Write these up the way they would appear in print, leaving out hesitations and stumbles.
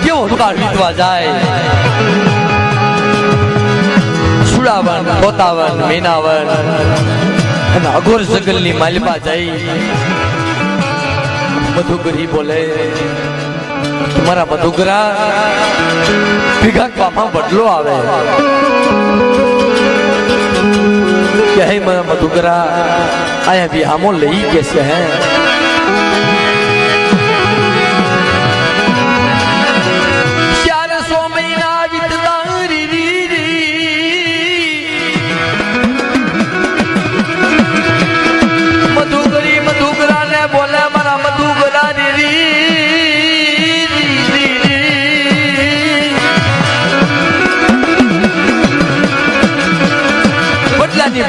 કેવો કાળ વીતવા જાય સુડાવન પોતાવન મીનાવન અને અઘોર જંગલની માલિપા જઈ મધુગરી બોલે તમારા મધુગરા ભેગા પામાં બદલો આવે કે હે મધુગરા આયા બી હામો લઈ કે છે હે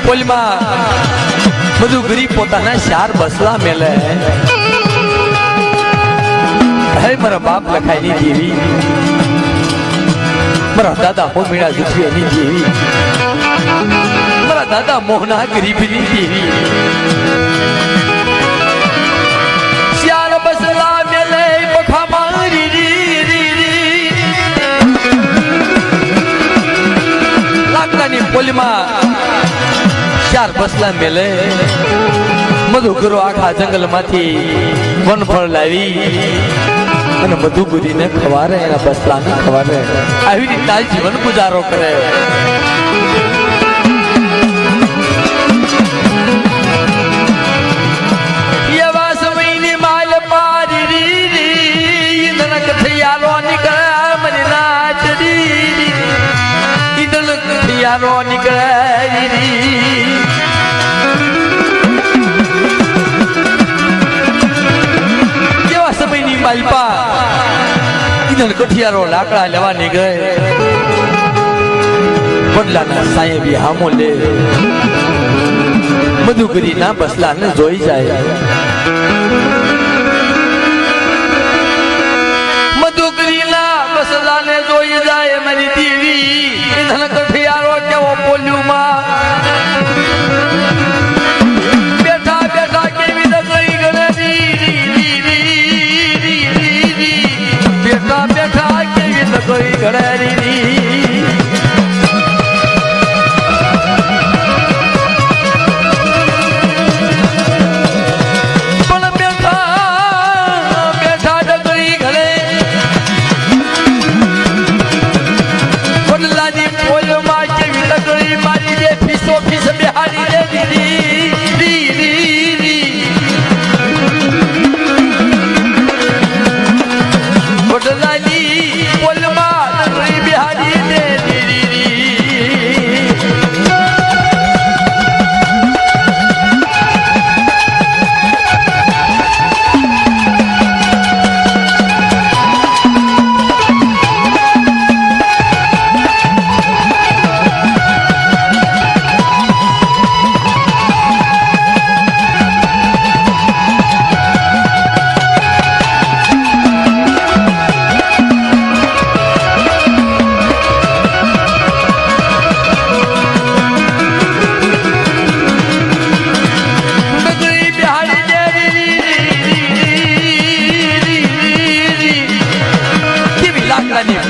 પોલમાં મધુગરી પોતાના 4 બસલા મેલે હે મારા બાપ લખાઈની દેવી મારા દાદા હોમીડા જુઠી એની દેવી મારા દાદા મોહના ગરીબની દેવી 4 બસલા મેલે બખા મારી લાકડાની પોલમાં 4 બસલા મેલે મધુગરો આખા જંગલમાંથી વનફળ લાવી અને મધુગરીને ખવારે એના બસલાને ખવારે આવી રીતના જીવન ગુજારો કરે એવા સમયની માલ પારી ઈંધણ કથિયારો નીકળે મને નાચડી ઈંધણ કથિયારો નીકળે માલપા ઈંધણ કઠિયારો લાકડા લેવા નીકળે બદલાના સાયે બી હામો લે મધુગરીના બસલાને જોઈ જાય મધુગરીના બસલાને જોઈ જાય મારી દેવી ઈંધણ કઠિયારો કેવો બોલ્યું માં બેઠા બેઠા કેવી નગરી ગણેરી બેઠા બેઠા કેવી નગરી ગણેરી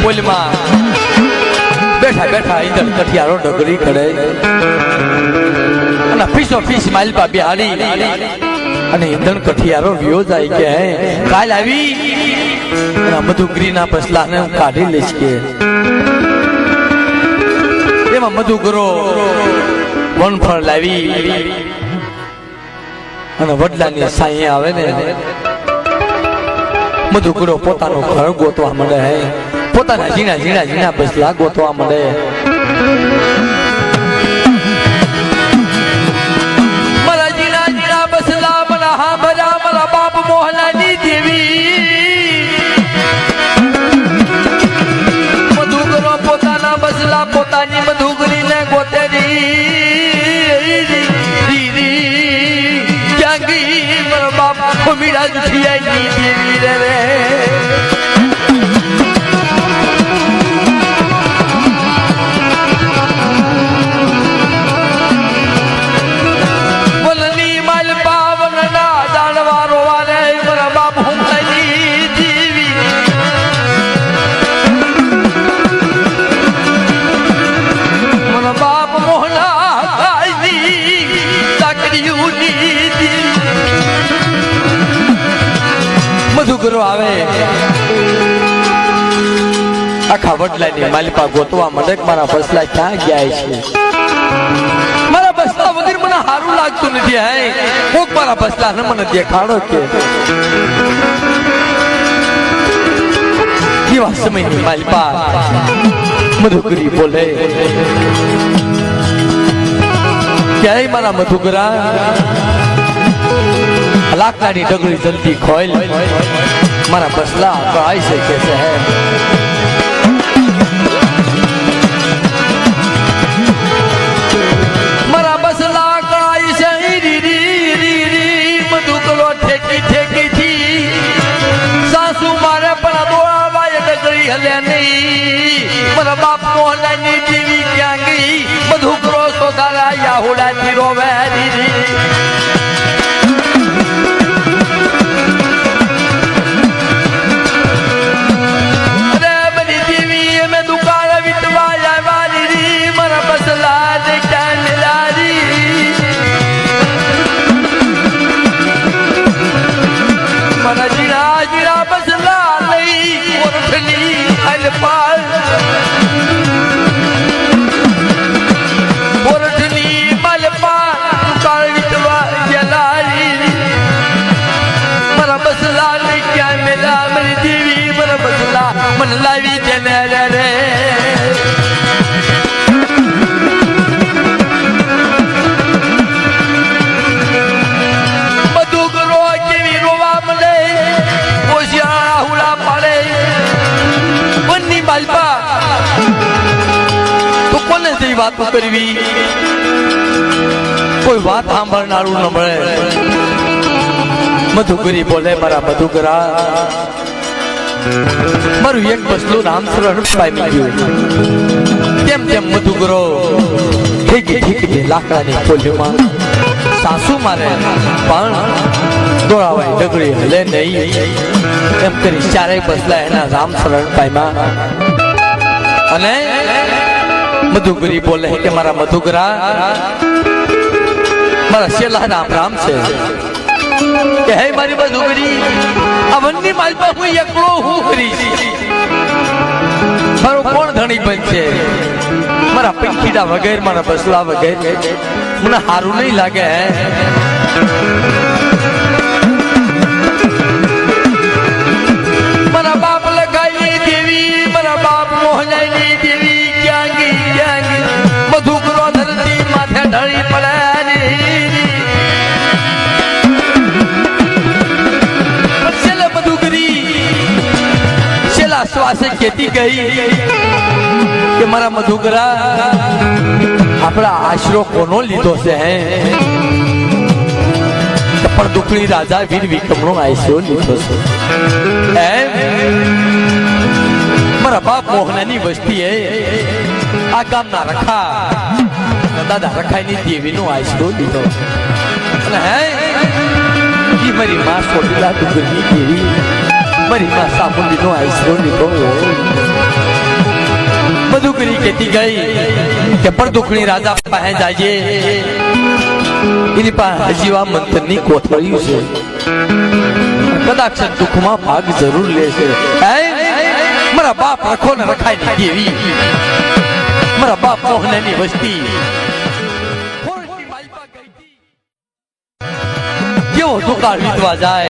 પોલમાં બેઠા બેઠા ઈંધણ કઠિયારો ડગરી ખડે અને ફીસો ફીસ માલપા બિહારી અને ઈંધણ કઠિયારો વિયો જાય કે હે કાલ આવી અને મધુગરીના બસલાને હું કાઢી લઈશ કે એમાં મધુગરો વનફળ લાવી અને વડલાની સાંઈ આવે ને મધુગરો પોતાનું ઘર ગોતવા માંડે હે પોતાના ઝીણા ઝીણા ઝીણા બસલા ગોતવા માંડે મારા ઝીણા ઝીણા બસલા મારા હા ભરા મારા બાપ મોહલાની દેવી મધુગરો પોતાના બસલા પોતાની મધુગરીને ગોતેરી ક્યાં ગઈ મારા બાપ મીરા જુઠિયાની દેવી રે નજરો આવે આખા વડલાની માલિપા ગોતવા મળે મારા બસલા ક્યાં ગયા છે મારા બસલા વગર મને સારું લાગતું નથી હે કોક મારા બસલા ને મને દેખાડો કે એવા સમયની માલિપા મધુકરી બોલે ક્યાંય મારા મધુકરા લાકડાની ડગરી જલ્દી ખોલ મારા બસલા કળાઈ શકે છે મારા બસલા કળાઈ છે મધુકરો ઠેકી ઠેકી થી સાસુ મારે પણ દોડાવાય ડગરી હલે નહીં મારા બાપ મોહનાની દેવી ક્યાં ગઈ મધુકરો સોધારા યાહુડાથી રોવે मन लावी जने रे मधुकरो केवी रोवा मले ओशियाळा हुला पाडे बन्नी बालपा तो कोने से बात करवी कोई बात सांभळनारू न मळे मधुकरी बोले मारा मधुकरा મારું એક બસલું નામ શરણ પામી ગયું તેમ તેમ મધુકરો ઠીક લાકડાની ખોલીમાં સાસુ મારે પણ દોડાવાય ડગરી હલે નહીં એમ કરી ચારેય બસલા એના રામ શરણ પામ્યા અને મધુકરી બોલે કે મારા મધુકરા મારા શેલા રામ રામ છે કે હે મારી મધુકરી અવનની માલપા હું એકલો હું કરીશ મારો કોણ ધણી બનશે મારા પંખીડા વગેરે મારા બસલા વગેરે મને સારું નહીં લાગે મારા બાપ લગાઈ દેવી મારા બાપ મોહનાની દેવી ક્યાં ગઈ મધુકરો ધરતી માથે ઢળી પડે શ્વાસે કેતી ગઈ કે મારા મધુકરા આપણા આશરો કોનો લીધો છે પણ દુખડી રાજા વીર વિક્રમનો આશરો લીધો છે મારા બાપ મોહનાની વસ્તી આ ગામના રખા દાદા રખાઈની દેવીનો આશરો લીધો અને હે મારી માં સોટીલા દુખડી દેવી મારી માં સામુંડી નો આશરો લીધો મધુકરી કેતી ગઈ કે પણ દુખણી રાજા પાસે જાજે એની પાસે હજીવા મંત્રની કોથળીયું છે કદાચ દુઃખમાં ભાગ જરૂર લેશે મારા બાપ રખો ને રખાઈ દેવી મારા બાપ મોહનાની વસ્તી કેવો દુકાળ વીતવા જાય